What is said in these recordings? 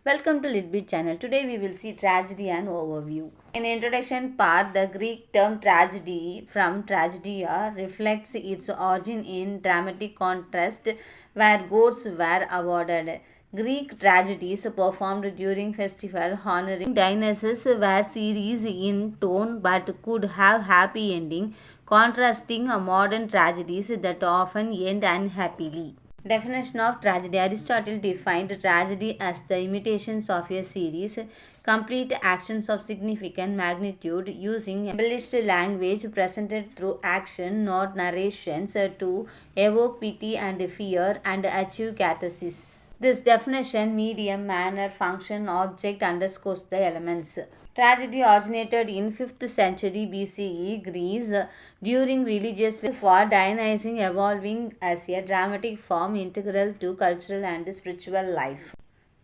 Welcome to Litbit channel. Today we will see tragedy and overview. In introduction part, the Greek term tragedy from tragedia reflects its origin in dramatic contrast where gods were awarded. Greek tragedies performed during festival honoring Dionysus were serious in tone but could have happy ending, contrasting modern tragedies that often end unhappily. Definition of tragedy. Aristotle defined tragedy as the imitations of a series, complete actions of significant magnitude using embellished language presented through action, not narrations, to evoke pity and fear and achieve catharsis. This definition, medium, manner, function, object underscores the elements. Tragedy originated in 5th century BCE Greece during religious for Dionysius, evolving as a dramatic form integral to cultural and spiritual life.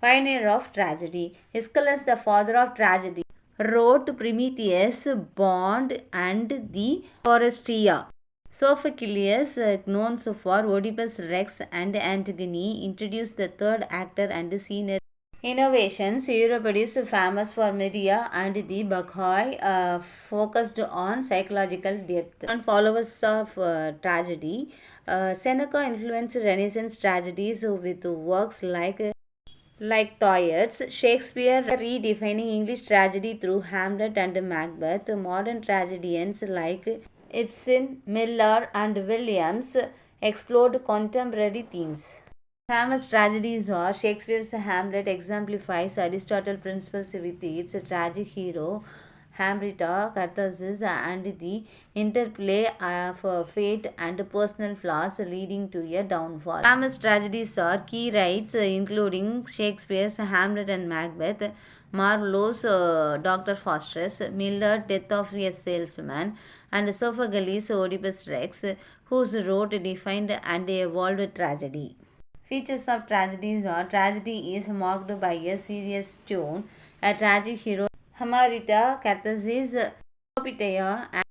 Pioneer of tragedy. Aeschylus, the father of tragedy, wrote Prometheus, Bond, and the Oresteia. Sophocles, known for Oedipus Rex and Antigone, introduced the third actor and scenery. Innovations. Euripides, famous for Medea and the Bacchae, focused on psychological depth. And followers of tragedy. Seneca influenced Renaissance tragedies with works like Thoyer's. Shakespeare redefining English tragedy through Hamlet and Macbeth. Modern tragedians like Ibsen, Miller, and Williams explored contemporary themes. Famous tragedies are Shakespeare's Hamlet exemplifies Aristotle's principles with its tragic hero, Amrita, catharsis, and the interplay of fate and personal flaws leading to a downfall. Famous tragedies are Keats, including Shakespeare's Hamlet and Macbeth, Marlowe's Dr. Faustus, Miller, Death of a Salesman, and Sophocles' Oedipus Rex, whose wrote defined and evolved tragedy. Features of tragedies are tragedy is marked by a serious tone, a tragic hero, Hamarita, catharsis, Opopeia, and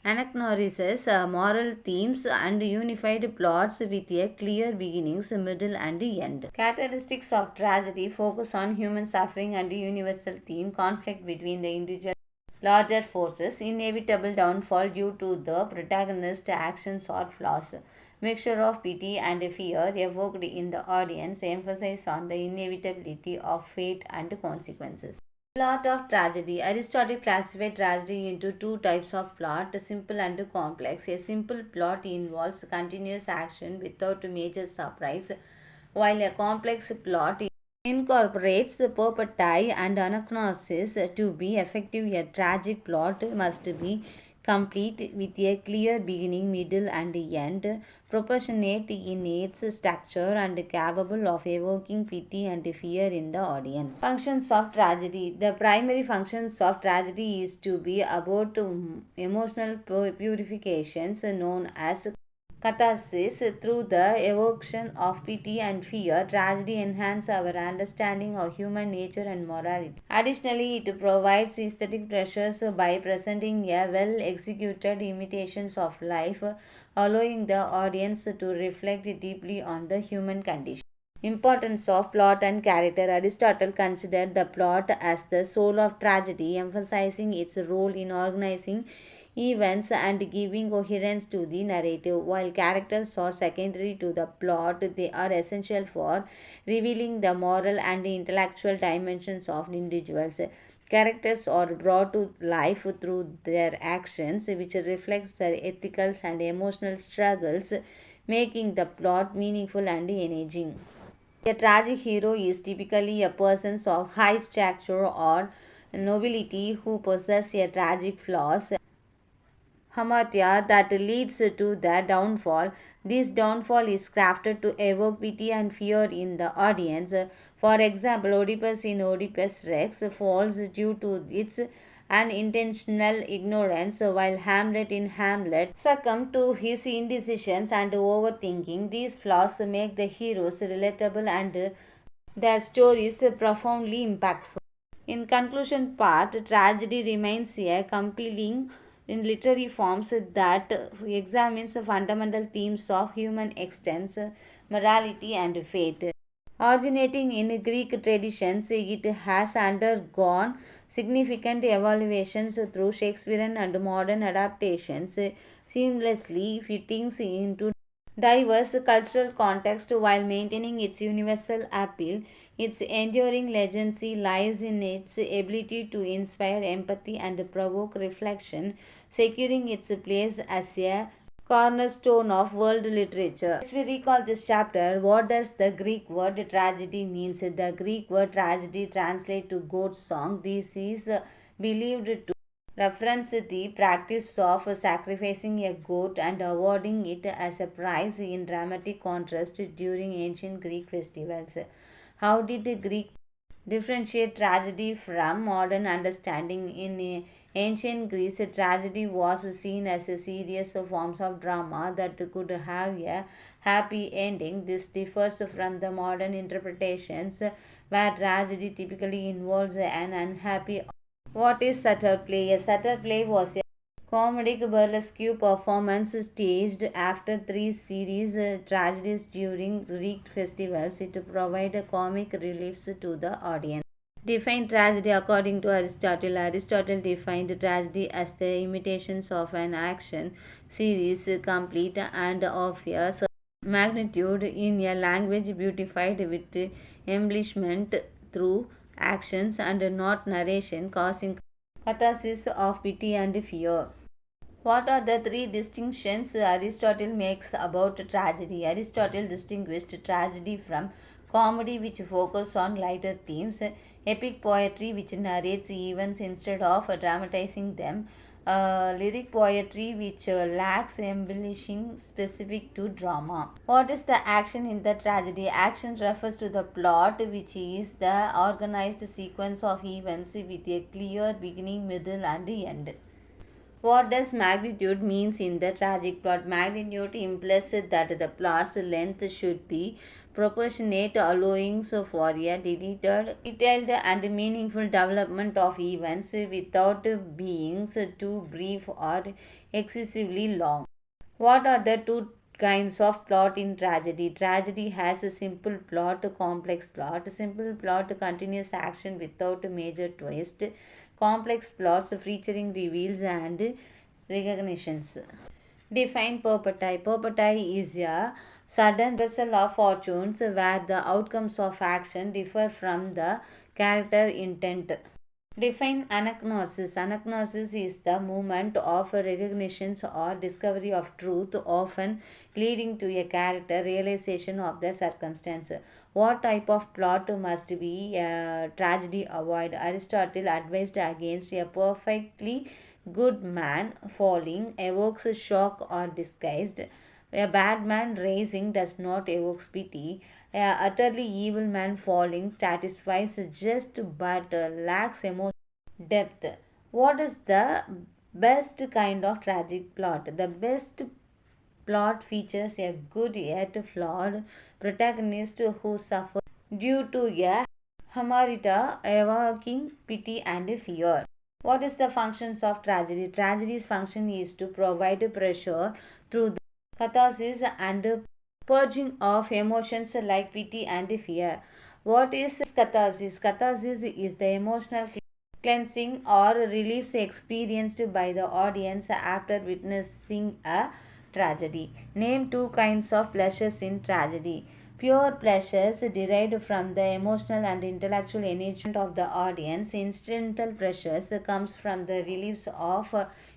anagnorisis, moral themes, and unified plots with a clear beginnings, middle, and end. Characteristics of tragedy focus on human suffering and universal theme, conflict between the individual larger forces, inevitable downfall due to the protagonist's actions or flaws, mixture of pity and fear evoked in the audience, emphasis on the inevitability of fate and consequences. Plot of tragedy. Aristotle classified tragedy into two types of plot, simple and complex. A simple plot involves continuous action without major surprise, while a complex plot incorporates peripety and anagnoses. To be effective, a tragic plot must be complete with a clear beginning, middle, and end, proportionate in its structure, and capable of evoking pity and fear in the audience. Functions of tragedy. The primary functions of tragedy is to be about emotional purifications known as catharsis. Through the evocation of pity and fear, tragedy enhances our understanding of human nature and morality. Additionally, it provides aesthetic pleasures by presenting a well-executed imitations of life, allowing the audience to reflect deeply on the human condition. Importance of plot and character. Aristotle considered the plot as the soul of tragedy, emphasizing its role in organizing events and giving coherence to the narrative. While characters are secondary to the plot, they are essential for revealing the moral and intellectual dimensions of individuals. Characters are brought to life through their actions, which reflects their ethical and emotional struggles, making the plot meaningful and engaging. A tragic hero is typically a person of high stature or nobility who possesses a tragic flaws, hamartia, that leads to the downfall. This downfall is crafted to evoke pity and fear in the audience. For example, Oedipus in Oedipus Rex falls due to its unintentional ignorance, while Hamlet in Hamlet succumbs to his indecisions and overthinking. These flaws make the heroes relatable and their stories profoundly impactful. In conclusion part, tragedy remains a compelling in literary forms that examines the fundamental themes of human existence, morality, and fate. Originating in Greek traditions, it has undergone significant evaluations through Shakespearean and modern adaptations, seamlessly fitting into diverse cultural contexts while maintaining its universal appeal. Its enduring legacy lies in its ability to inspire empathy and provoke reflection, securing its place as a cornerstone of world literature. As we recall this chapter, what does the Greek word tragedy means? The Greek word tragedy translates to goat song. This is believed to reference the practice of sacrificing a goat and awarding it as a prize in dramatic contrast during ancient Greek festivals. How did Greek differentiate tragedy from modern understanding? In ancient Greece, tragedy was seen as a series of forms of drama that could have a happy ending. This differs from the modern interpretations, where tragedy typically involves an unhappy. What is satyr play? A satyr play was a comedic burlesque performance staged after three series tragedies during Greek festivals. It provided comic reliefs to the audience. Define tragedy according to Aristotle. Aristotle defined tragedy as the imitations of an action series complete and of a certain magnitude in a language beautified with embellishment through actions and not narration, causing catharsis of pity and fear. What are the three distinctions Aristotle makes about tragedy? Aristotle distinguished tragedy from comedy, which focuses on lighter themes, epic poetry, which narrates events instead of dramatizing them, lyric poetry, which lacks embellishing specific to drama. What is the action in the tragedy? Action refers to the plot, which is the organized sequence of events with a clear beginning, middle, and end. What does magnitude means in the tragic plot? Magnitude implies that the plot's length should be proportionate, allowing for a detailed and meaningful development of events without being too brief or excessively long. What are the two kinds of plot in tragedy? Tragedy has a simple plot, a complex plot. Simple plot, continuous action without major twist. Complex plots featuring reveals and recognitions. Define perpetuity. Perpetuity is a sudden reversal of fortunes where the outcomes of action differ from the character intent. Define anagnosis. Anagnosis is the movement of recognition or discovery of truth, often leading to a character realization of the circumstance. What type of plot must be a tragedy avoid? Aristotle advised against a perfectly good man falling evokes shock or disgust. A bad man rising does not evoke pity. A utterly evil man falling satisfies just but lacks emotional depth. What is the best kind of tragic plot? The best plot features a good yet flawed protagonist who suffers due to a hamarita evoking pity and fear. What is the functions of tragedy? Tragedy's function is to provide pressure through the catharsis and purging of emotions like pity and fear. What is catharsis? Catharsis is the emotional cleansing or relief experienced by the audience after witnessing a tragedy. Name two kinds of pleasures in tragedy. Pure pleasures derived from the emotional and intellectual engagement of the audience. Incidental pleasures comes from the reliefs of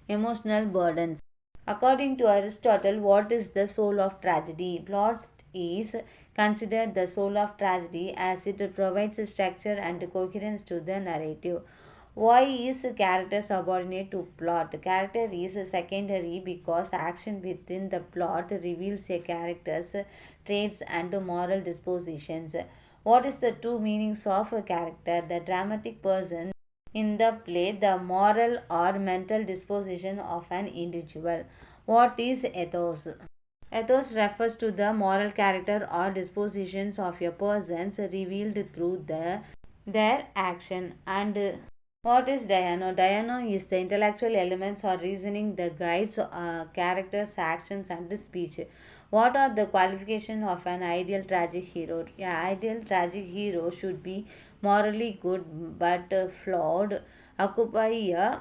emotional burdens. According to Aristotle, what is the soul of tragedy? Plot is considered the soul of tragedy as it provides structure and coherence to the narrative. Why is character subordinate to plot? Character is secondary because action within the plot reveals a character's traits and moral dispositions. What is the two meanings of a character? The dramatic person in the play, the moral or mental disposition of an individual. What is ethos? Ethos refers to the moral character or dispositions of a person revealed through their action. And what is Diano? Diano is the intellectual elements or reasoning that guides characters, actions, and speech. What are the qualifications of an ideal tragic hero? An ideal tragic hero should be morally good but flawed, occupy a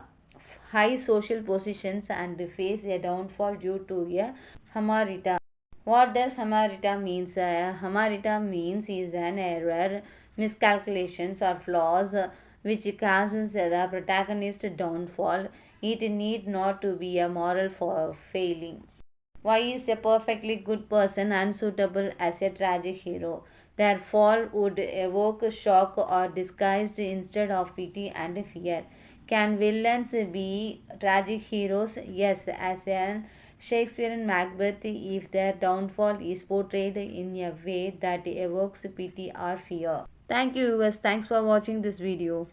high social positions and face a downfall due to a hamarita. What does hamarita means? Hamarita means is an error, miscalculations or flaws which causes the protagonist downfall. It need not to be a moral for failing. Why is a perfectly good person unsuitable as a tragic hero? Their fall would evoke shock or disguised instead of pity and fear. Can villains be tragic heroes? Yes, as in Shakespearean Macbeth, if their downfall is portrayed in a way that evokes pity or fear. Thank you, viewers. Thanks for watching this video.